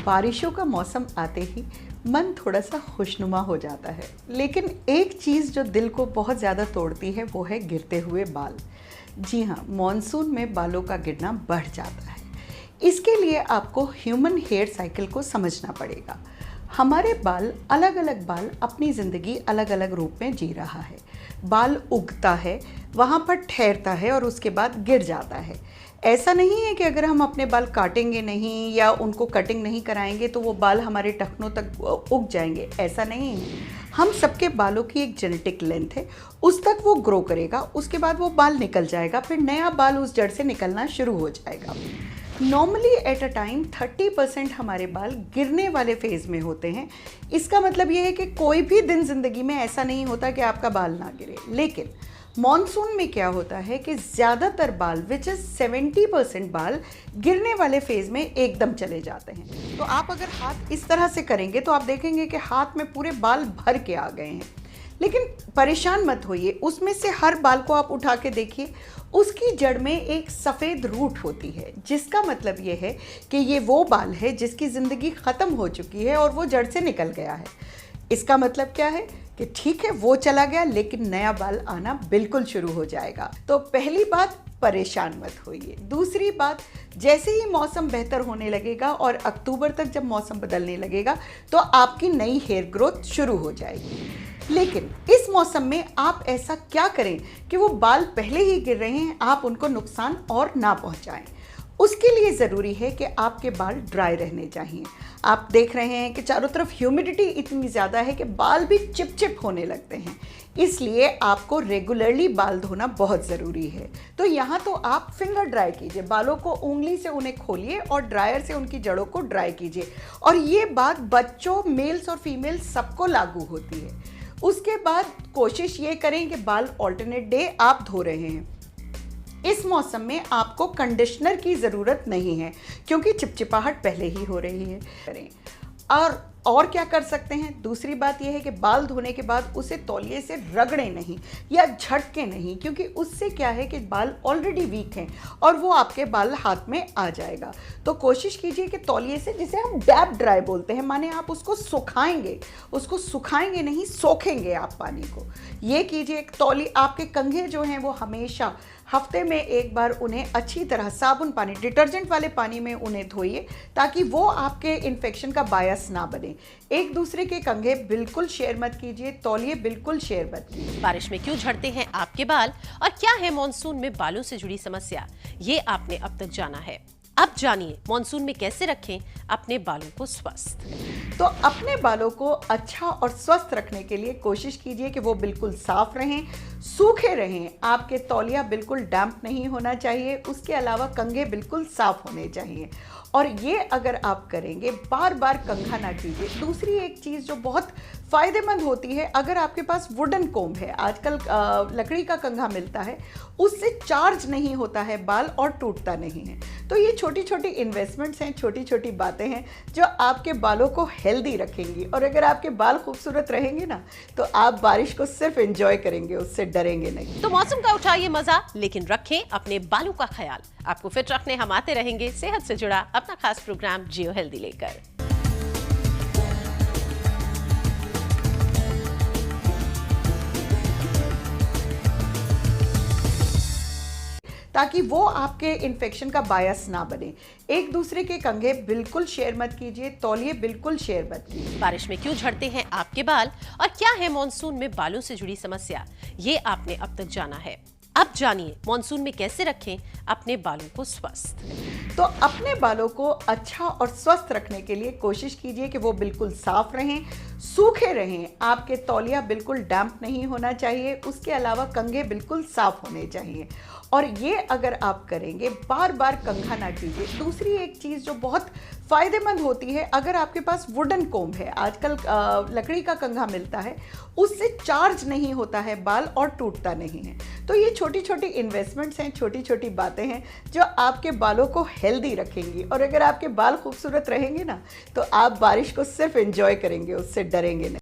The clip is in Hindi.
बारिशों का मौसम आते ही मन थोड़ा सा खुशनुमा हो जाता है, लेकिन एक चीज़ जो दिल को बहुत ज़्यादा तोड़ती है वो है गिरते हुए बाल। जी हाँ, मॉनसून में बालों का गिरना बढ़ जाता है। इसके लिए आपको ह्यूमन हेयर साइकिल को समझना पड़ेगा। हमारे बाल, अलग अलग बाल अपनी ज़िंदगी अलग अलग रूप में जी रहा है। बाल उगता है, वहाँ पर ठहरता है और उसके बाद गिर जाता है। ऐसा नहीं है कि अगर हम अपने बाल काटेंगे नहीं या उनको कटिंग नहीं कराएंगे तो वो बाल हमारे टखनों तक उग जाएंगे, ऐसा नहीं है। हम सबके बालों की एक जेनेटिक लेंथ है, उस तक वो ग्रो करेगा, उसके बाद वो बाल निकल जाएगा, फिर नया बाल उस जड़ से निकलना शुरू हो जाएगा। नॉर्मली एट अ टाइम 30% हमारे बाल गिरने वाले फेज़ में होते हैं। इसका मतलब ये है कि कोई भी दिन ज़िंदगी में ऐसा नहीं होता कि आपका बाल ना गिरे, लेकिन मॉनसून में क्या होता है कि ज़्यादातर बाल विच इज़ 70% बाल गिरने वाले फेज़ में एकदम चले जाते हैं। तो आप अगर हाथ इस तरह से करेंगे तो आप देखेंगे कि हाथ में पूरे बाल भर के आ गए हैं। लेकिन परेशान मत होइए, उसमें से हर बाल को आप उठा के देखिए, उसकी जड़ में एक सफ़ेद रूट होती है, जिसका मतलब ये है कि ये वो बाल है जिसकी ज़िंदगी ख़त्म हो चुकी है और वो जड़ से निकल गया है। इसका मतलब क्या है कि ठीक है, वो चला गया लेकिन नया बाल आना बिल्कुल शुरू हो जाएगा। तो पहली बात, परेशान मत होइए। दूसरी बात, जैसे ही मौसम बेहतर होने लगेगा और अक्टूबर तक जब मौसम बदलने लगेगा तो आपकी नई हेयर ग्रोथ शुरू हो जाएगी। लेकिन इस मौसम में आप ऐसा क्या करें कि वो बाल पहले ही गिर रहे हैं, आप उनको नुकसान और ना पहुंचाएं। उसके लिए ज़रूरी है कि आपके बाल ड्राई रहने चाहिए। आप देख रहे हैं कि चारों तरफ ह्यूमिडिटी इतनी ज़्यादा है कि बाल भी चिपचिप होने लगते हैं, इसलिए आपको रेगुलरली बाल धोना बहुत ज़रूरी है। तो यहाँ तो आप फिंगर ड्राई कीजिए, बालों को उंगली से उन्हें खोलिए और ड्रायर से उनकी जड़ों को ड्राई कीजिए। और ये बात बच्चों, मेल्स और फीमेल्स सबको लागू होती है। उसके बाद कोशिश ये करें कि बाल ऑल्टरनेट डे आप धो रहे हैं। इस मौसम में आपको कंडीशनर की ज़रूरत नहीं है क्योंकि चिपचिपाहट पहले ही हो रही है। करें और क्या कर सकते हैं? दूसरी बात यह है कि बाल धोने के बाद उसे तौलिए से रगड़ें नहीं या झटके नहीं, क्योंकि उससे क्या है कि बाल ऑलरेडी वीक हैं और वो आपके बाल हाथ में आ जाएगा। तो कोशिश कीजिए कि तौलिए से, जिसे हम डैप ड्राई बोलते हैं, माने आप उसको सुखाएंगे नहीं, सोखेंगे आप पानी को। ये कीजिए। तौली, आपके कंघे जो हैं वो हमेशा हफ्ते में एक बार उन्हें अच्छी तरह साबुन पानी, डिटर्जेंट वाले पानी में उन्हें धोइए ताकि वो आपके इन्फेक्शन का बायस ना बने। एक दूसरे के कंघे बिल्कुल शेयर मत कीजिए, तौलिए बिल्कुल शेयर मत कीजिए। बारिश में क्यों झड़ते हैं आपके बाल और क्या है मॉनसून में बालों से जुड़ी समस्या, ये आपने अब तक जाना है। अब जानिए मॉनसून में कैसे रखें अपने बालों को स्वस्थ। तो अपने बालों को अच्छा और स्वस्थ रखने के लिए कोशिश कीजिए कि वो बिल्कुल साफ रहें, सूखे रहें। आपके तौलिया बिल्कुल डैम्प नहीं होना चाहिए, उसके अलावा कंघे बिल्कुल साफ होने चाहिए। और ये अगर आप करेंगे, बार बार कंघा ना कीजिए। दूसरी एक चीज़ जो बहुत फ़ायदेमंद होती है, अगर आपके पास वुडन कोम्ब है, आजकल लकड़ी का कंघा मिलता है, उससे चार्ज नहीं होता है बाल और टूटता नहीं है। तो ये छोटी छोटी इन्वेस्टमेंट्स हैं, छोटी छोटी बातें हैं जो आपके बालों को हेल्दी रखेंगी। और अगर आपके बाल खूबसूरत रहेंगे ना, तो आप बारिश को सिर्फ एंजॉय करेंगे, उससे डरेंगे नहीं। तो मौसम का उठाइए मजा, लेकिन रखें अपने बालों का ख्याल। आपको फिट रखने हम आते रहेंगे सेहत से जुड़ा अपना खास प्रोग्राम जियो हेल्दी लेकर। ताकि वो आपके इन्फेक्शन का बायस ना बने। एक दूसरे के कंघे बिल्कुल शेयर मत कीजिए, तौलिए बिल्कुल शेयर मत कीजिए। बारिश में क्यों झड़ते हैं आपके बाल और क्या है मॉनसून में बालों से जुड़ी समस्या, ये आपने अब तक जाना है। अब जानिए मॉनसून में कैसे रखें अपने बालों को स्वस्थ। तो अपने बालों को अच्छा और स्वस्थ रखने के लिए कोशिश कीजिए कि वो बिल्कुल साफ रहें, सूखे रहें। आपके तौलिया बिल्कुल डैम्प नहीं होना चाहिए, उसके अलावा कंघे बिल्कुल साफ होने चाहिए। और ये अगर आप करेंगे, बार बार कंघा ना कीजिए। दूसरी एक चीज़ जो बहुत फ़ायदेमंद होती है, अगर आपके पास वुडन कोम्ब है, आजकल लकड़ी का कंघा मिलता है, उससे चार्ज नहीं होता है बाल और टूटता नहीं है। तो ये छोटी छोटी इन्वेस्टमेंट्स हैं, छोटी छोटी बातें हैं जो आपके बालों को हेल्दी रखेंगी। और अगर आपके बाल खूबसूरत रहेंगे ना, तो आप बारिश को सिर्फ एंजॉय करेंगे, उससे डरेंगे नहीं।